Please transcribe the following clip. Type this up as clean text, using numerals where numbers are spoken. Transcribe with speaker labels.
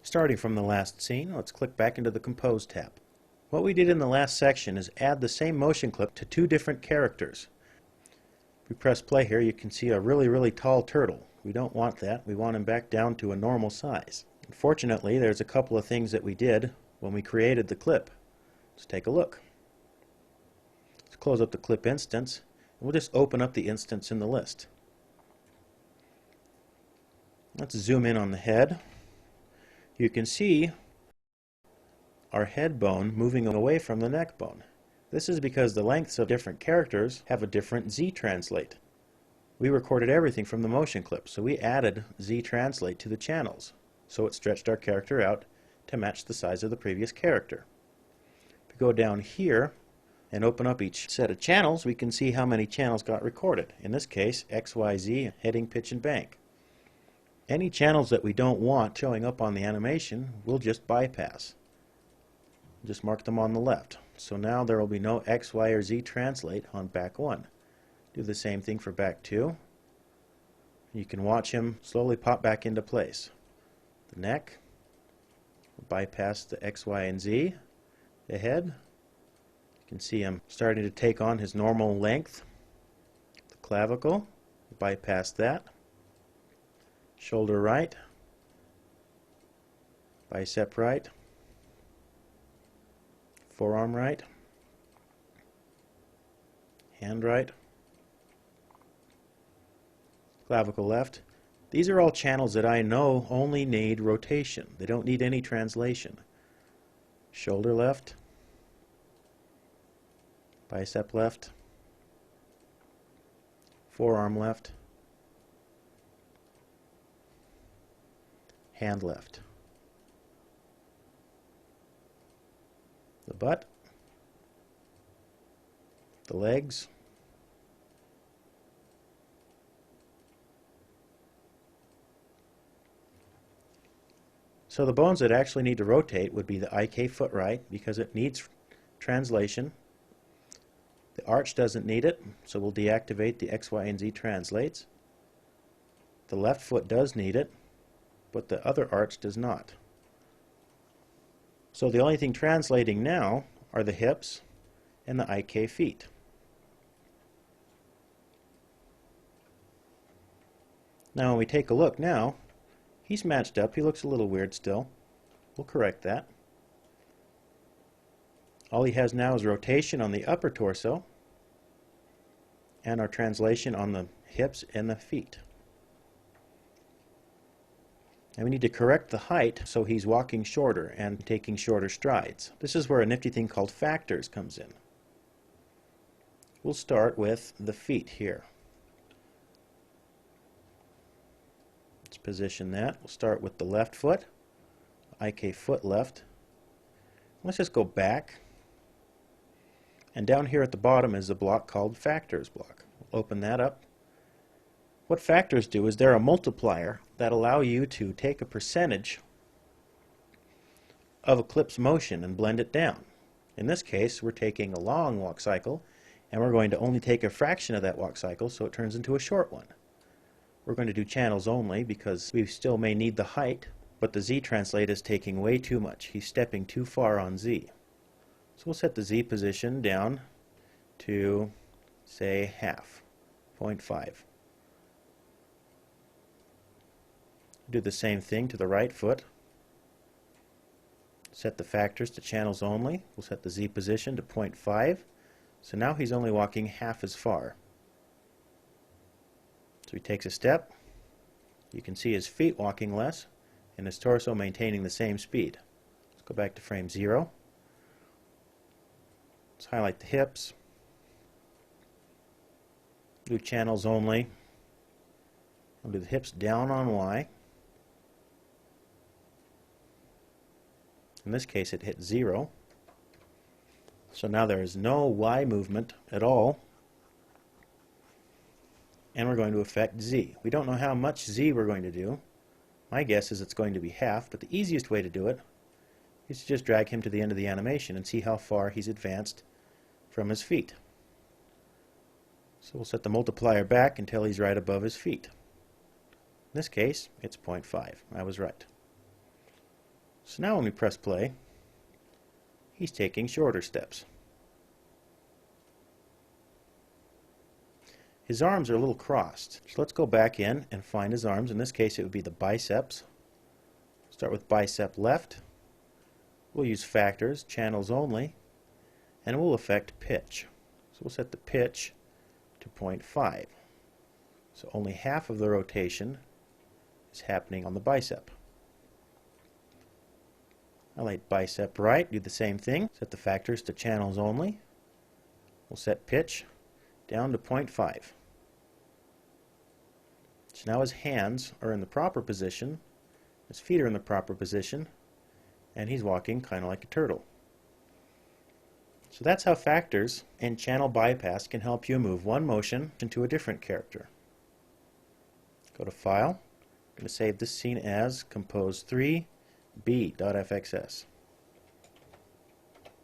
Speaker 1: Starting from the last scene, let's click back into the Compose tab. What we did in the last section is add the same motion clip to two different characters. If we press play here, you can see a really tall turtle. We don't want that. We want him back down to a normal size. Unfortunately, there's a couple of things that we did when we created the clip. Let's take a look. Let's close up the clip instance, and we'll just open up the instance in the list. Let's zoom in on the head. You can see our head bone moving away from the neck bone. This is because the lengths of different characters have a different Z-translate. We recorded everything from the motion clip, so we added Z-translate to the channels, so it stretched our character out to match the size of the previous character. If we go down here and open up each set of channels, we can see how many channels got recorded. In this case, X, Y, Z, heading, pitch, and bank. Any channels that we don't want showing up on the animation, we'll just bypass. Just mark them on the left. So now there will be no X, Y, or Z translate on back 1. Do the same thing for back 2. You can watch him slowly pop back into place. The neck, bypass the X, Y, and Z. The head, you can see him starting to take on his normal length. The clavicle, bypass that. Shoulder right, bicep right, forearm right, hand right, clavicle left. These are all channels that I know only need rotation. They don't need any translation. Shoulder left, bicep left, forearm left, hand left. The butt, the legs, so the bones that actually need to rotate would be the IK foot right because it needs translation. The arch doesn't need it, so we'll deactivate the X, Y, and Z translates. The left foot does need it, but the other arch does not. So the only thing translating now are the hips and the IK feet. Now when we take a look now, he's matched up. He looks a little weird still. We'll correct that. All he has now is rotation on the upper torso and our translation on the hips and the feet. And we need to correct the height so he's walking shorter and taking shorter strides. This is where a nifty thing called factors comes in. We'll start with the feet here. Let's position that. We'll start with the left foot, IK foot left. Let's just go back. And down here at the bottom is a block called factors block. We'll open that up. What factors do is they're a multiplier that allow you to take a percentage of a clip's motion and blend it down. In this case, we're taking a long walk cycle and we're going to only take a fraction of that walk cycle so it turns into a short one. We're going to do channels only because we still may need the height, but the Z translate is taking way too much. He's stepping too far on Z. So we'll set the Z position down to, say, half, 0.5. Do the same thing to the right foot. Set the factors to channels only. We'll set the Z position to 0.5. So now he's only walking half as far. So he takes a step. You can see his feet walking less and his torso maintaining the same speed. Let's go back to frame 0. Let's highlight the hips. Do channels only. I'll do the hips down on Y. In this case it hit 0. So now there is no Y movement at all. And we're going to affect Z. We don't know how much Z we're going to do. My guess is it's going to be half, but the easiest way to do it is to just drag him to the end of the animation and see how far he's advanced from his feet. So we'll set the multiplier back until he's right above his feet. In this case, it's 0.5. I was right. So now when we press play, he's taking shorter steps. His arms are a little crossed. So let's go back in and find his arms. In this case it would be the biceps. Start with bicep left. We'll use factors, channels only, and we'll affect pitch. So we'll set the pitch to 0.5. So only half of the rotation is happening on the bicep. Highlight bicep right, do the same thing. Set the factors to channels only. We'll set pitch down to 0.5. So now his hands are in the proper position, his feet are in the proper position, and he's walking kind of like a turtle. So that's how factors and channel bypass can help you move one motion into a different character. Go to File. I'm going to save this scene as Compose4DV.fxs.